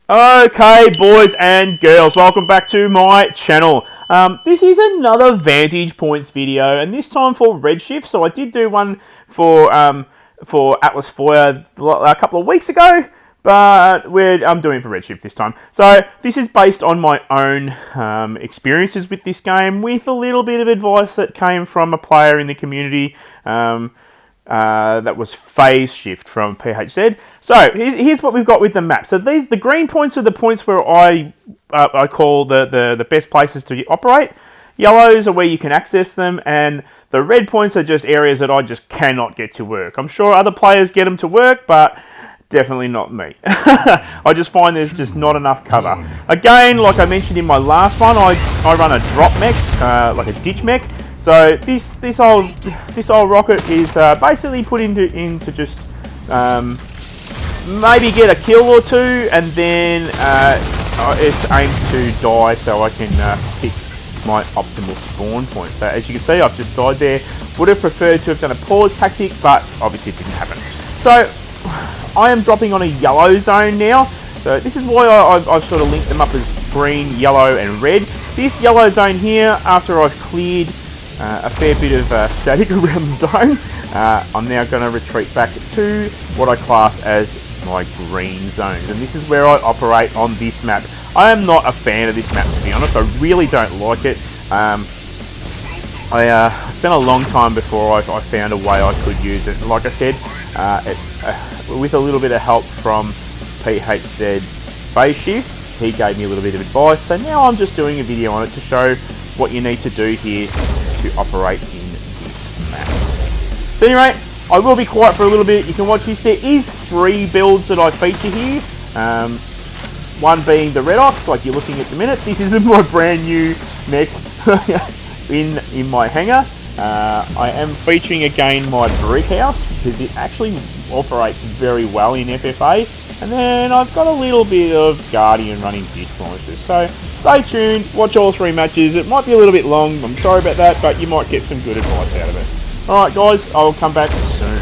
Okay, boys and girls, welcome back to my channel. This is another Vantage points video, and this time for Red Shift. So I did do one for Atlas Foyer a couple of weeks ago, but I'm doing it for Red Shift this time. So this is based on my own experiences with this game, with a little bit of advice that came from a player in the community. That was Phase Shift from PHZ. So here's what we've got with the map. So the green points are the points where I call the best places to operate. Yellows are where you can access them, and the red points are just areas that I just cannot get to work. I'm sure other players get them to work, but definitely not me. I just find there's just not enough cover. Again, like I mentioned in my last one, I run a drop mech, like a ditch mech. So this old rocket is basically put into just maybe get a kill or two, and then it's aimed to die so I can pick my optimal spawn point. So as you can see, I've just died there. Would have preferred to have done a pause tactic, but obviously it didn't happen. So I am dropping on a yellow zone now. So this is why I've sort of linked them up as green, yellow and red. This yellow zone here, after I've cleared a fair bit of static around the zone, I'm now going to retreat back to what I class as my green zones, and this is where I operate on this map. I am not a fan of this map, to be honest. I really don't like it. I spent a long time before I found a way I could use it. Like I said, with a little bit of help from PHZ Phase Shift, he gave me a little bit of advice, so now I'm just doing a video on it to show what you need to do here to operate in this map. So anyway, I will be quiet for a little bit. You can watch this. There is 3 builds that I feature here. One being the Red Ox, like you're looking at the minute. This is my brand new mech in my hangar. I am featuring again my brick house because it actually operates very well in FFA. And then I've got a little bit of Guardian running disc launchers. So stay tuned, watch all 3 matches. It might be a little bit long, I'm sorry about that, but you might get some good advice out of it. Alright guys, I'll come back soon.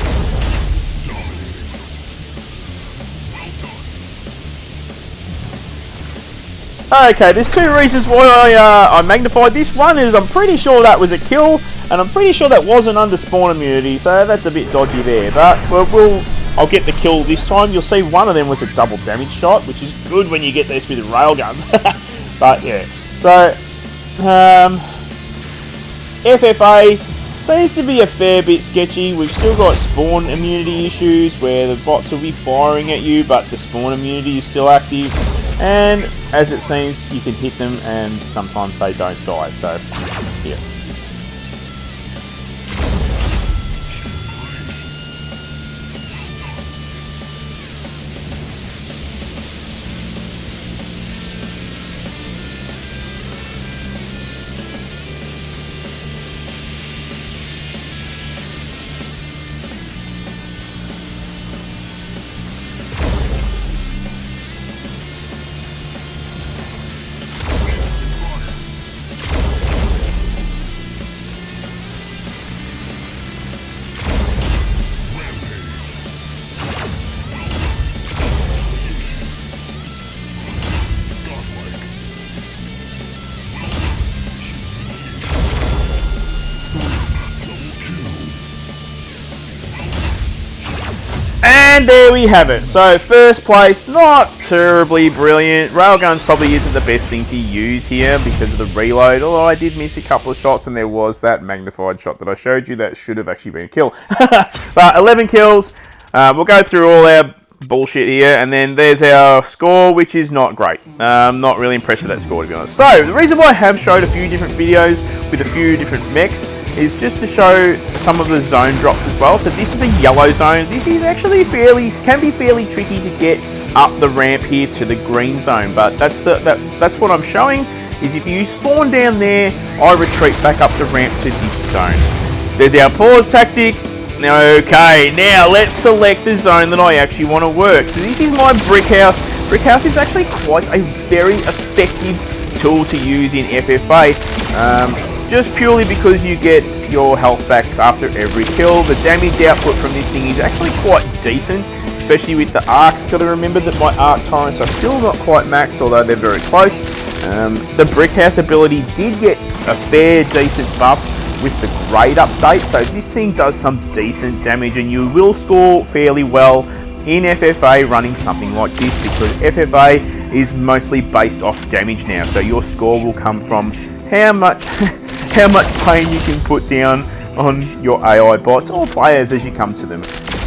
Okay, there's 2 reasons why I magnified this. One is I'm pretty sure that was a kill, and I'm pretty sure that wasn't under spawn immunity, so that's a bit dodgy there. But I'll get the kill this time. You'll see one of them was a double damage shot, which is good when you get this with railguns. But yeah, so FFA seems to be a fair bit sketchy. We've still got spawn immunity issues where the bots will be firing at you, but the spawn immunity is still active. And as it seems, you can hit them and sometimes they don't die. So yeah. And there we have it. So first place, not terribly brilliant. Railguns probably isn't the best thing to use here because of the reload, although I did miss a couple of shots and there was that magnified shot that I showed you that should have actually been a kill. But 11 kills. We'll go through all our bullshit here, and then there's our score, which is not great. Not really impressed with that score, to be honest. So the reason why I have showed a few different videos with a few different mechs is just to show some of the zone drops as well. So this is a yellow zone. This is actually can be fairly tricky to get up the ramp here to the green zone, but that's what I'm showing. Is if you spawn down there, I retreat back up the ramp to this zone. There's our pause tactic. Okay, now let's select the zone that I actually want to work. So this is my brick house. Brick house is actually quite a very effective tool to use in FFA. Just purely because you get your health back after every kill. The damage output from this thing is actually quite decent. especially with the arcs. Got to remember that my arc torrents are still not quite maxed, although they're very close. The Brickhouse ability did get a fair decent buff with the grade update, so this thing does some decent damage, and you will score fairly well in FFA running something like this, because FFA is mostly based off damage now, so your score will come from how much pain you can put down on your AI bots or players as you come to them.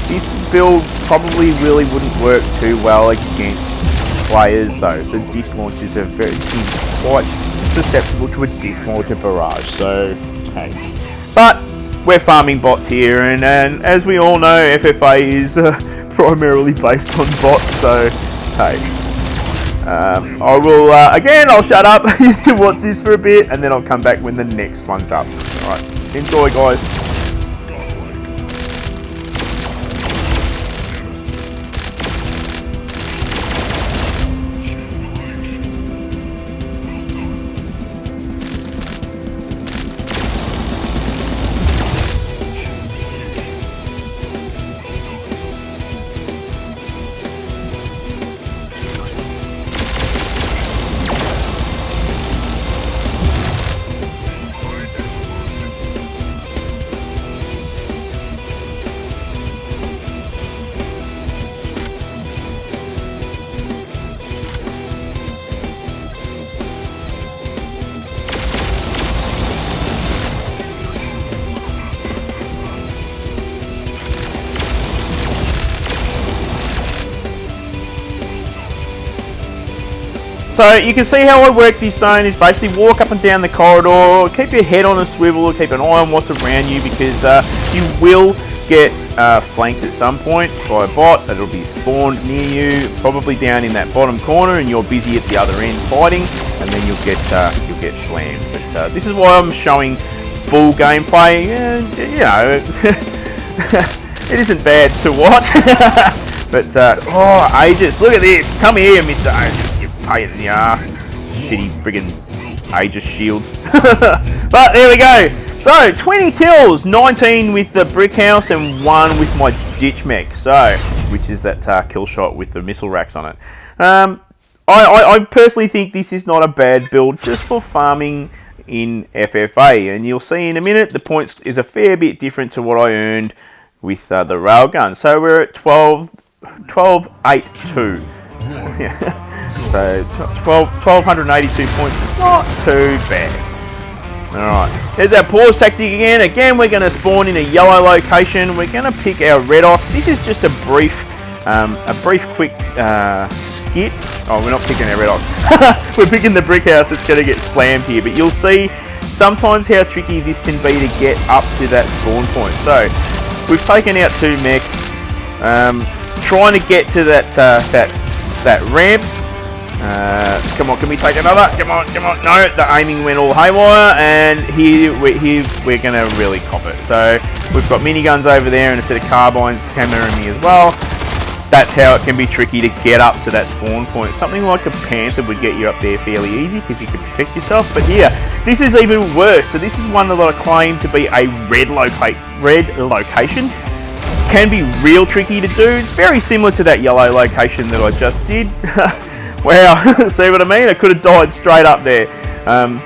This build probably really wouldn't work too well against players though, so disc launchers are quite susceptible to a disc launcher barrage, so hey. But we're farming bots here, and as we all know, FFA is primarily based on bots, so hey. I will, again, I'll shut up, you can watch this for a bit, and then I'll come back when the next one's up. Alright, enjoy guys. So you can see how I work this zone is basically walk up and down the corridor, keep your head on a swivel, keep an eye on what's around you, because you will get flanked at some point by a bot that'll be spawned near you, probably down in that bottom corner, and you're busy at the other end fighting, and then you'll get slammed. But this is why I'm showing full gameplay, and you know, it isn't bad to watch. But oh, Aegis, look at this! Come here, Mr. Aegis. Pain in the ass. Shitty friggin' Aegis shields. But there we go. So 20 kills, 19 with the Brickhouse and 1 with my Ditch Mech. So, which is that kill shot with the missile racks on it. I personally think this is not a bad build just for farming in FFA, and you'll see in a minute the points is a fair bit different to what I earned with the railgun. So we're at 12,882. Yeah. So 1282 points is not too bad. Alright, there's our pause tactic again. Again, we're going to spawn in a yellow location. We're going to pick our red ox. This is just a brief quick skit. Oh, we're not picking our red ox. We're picking the brick house that's going to get slammed here. But you'll see sometimes how tricky this can be to get up to that spawn point. So we've taken out 2 mechs, trying to get to that ramp. Come on, can we take another? Come on. No, the aiming went all haywire, and here we're going to really cop it. So we've got miniguns over there and a set of carbines cameraing me as well. That's how it can be tricky to get up to that spawn point. Something like a Panther would get you up there fairly easy because you can protect yourself. But here, this is even worse. So this is one that I claim to be a red location. Can be real tricky to do. It's very similar to that yellow location that I just did. Wow, see what I mean? I could have died straight up there.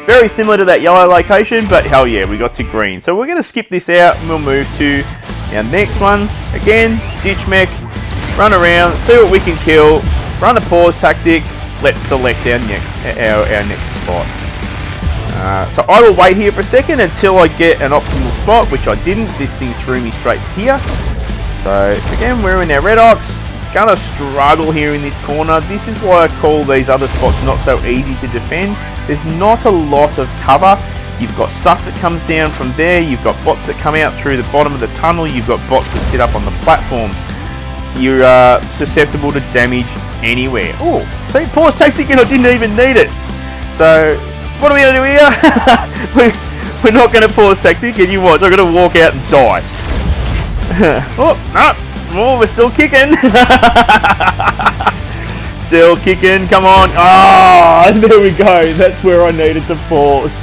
Very similar to that yellow location, but hell yeah, we got to green. So we're going to skip this out and we'll move to our next one. Again, Ditch Mech, run around, see what we can kill, run a pause tactic. Let's select our next spot. So I will wait here for a second until I get an optimal spot, which I didn't. This thing threw me straight here. So again, we're in our red ox. Gonna struggle here in this corner. This is why I call these other spots not so easy to defend. There's not a lot of cover. You've got stuff that comes down from there. You've got bots that come out through the bottom of the tunnel. You've got bots that sit up on the platforms. You're susceptible to damage anywhere. Oh, see, pause tactic, and I didn't even need it. So what are we gonna do here? We're not gonna pause tactic, and you watch. I'm gonna walk out and die. Oh no. Oh, we're still kicking. Still kicking. Come on. Oh, there we go. That's where I needed to pause.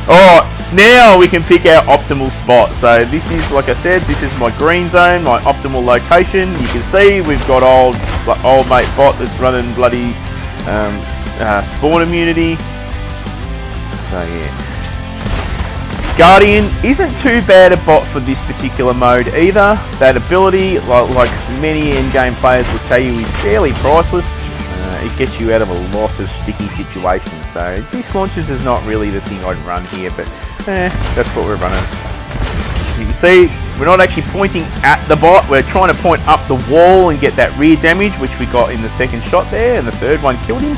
Oh, Now we can pick our optimal spot. So this is, like I said, this is my green zone, my optimal location. You can see we've got old mate bot that's running bloody spawn immunity. So yeah. Guardian isn't too bad a bot for this particular mode either. That ability, like many in-game players will tell you, is fairly priceless. It gets you out of a lot of sticky situations. So this launches is not really the thing I'd run here, but that's what we're running. You can see we're not actually pointing at the bot. We're trying to point up the wall and get that rear damage, which we got in the second shot there, and the third one killed him.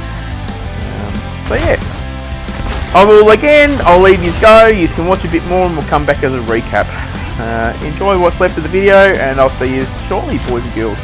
So yeah. I'll leave you go. You can watch a bit more and we'll come back as a recap. Enjoy what's left of the video and I'll see you shortly, boys and girls.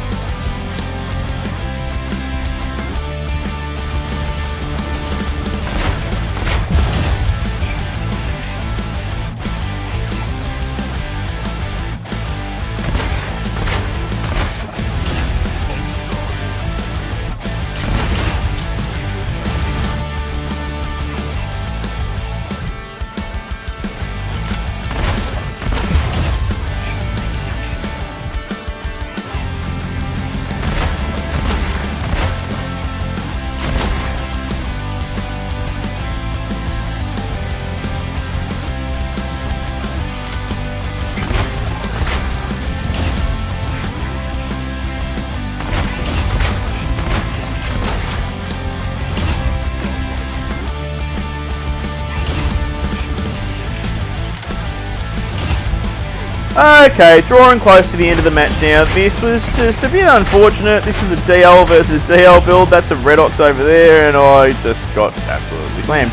Okay, drawing close to the end of the match now. This was just a bit unfortunate. This is a DL versus DL build. That's a Red Ox over there, and I just got absolutely slammed.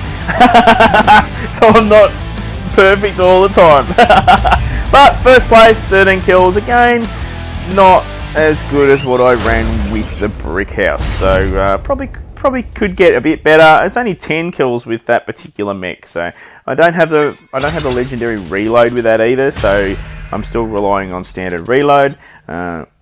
So I'm not perfect all the time. But first place, 13 kills. Again, not as good as what I ran with the brick house. So probably could get a bit better. It's only 10 kills with that particular mech, so I don't have the legendary reload with that either. So I'm still relying on standard reload.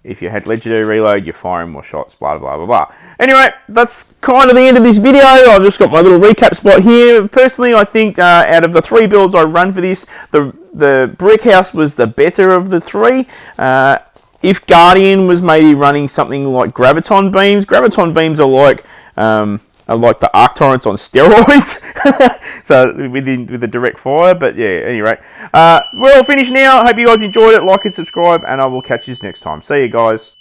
If you had legendary reload, you're firing more shots, blah, blah, blah, blah. Anyway, that's kind of the end of this video. I've just got my little recap spot here. Personally, I think out of the 3 builds I run for this, the brick house was the better of the 3. If Guardian was maybe running something like graviton beams are like the arc torrents on steroids. So with the direct fire. But yeah, anyway, we're all finished now. I hope you guys enjoyed it. Like and subscribe, and I will catch you next time. See you guys.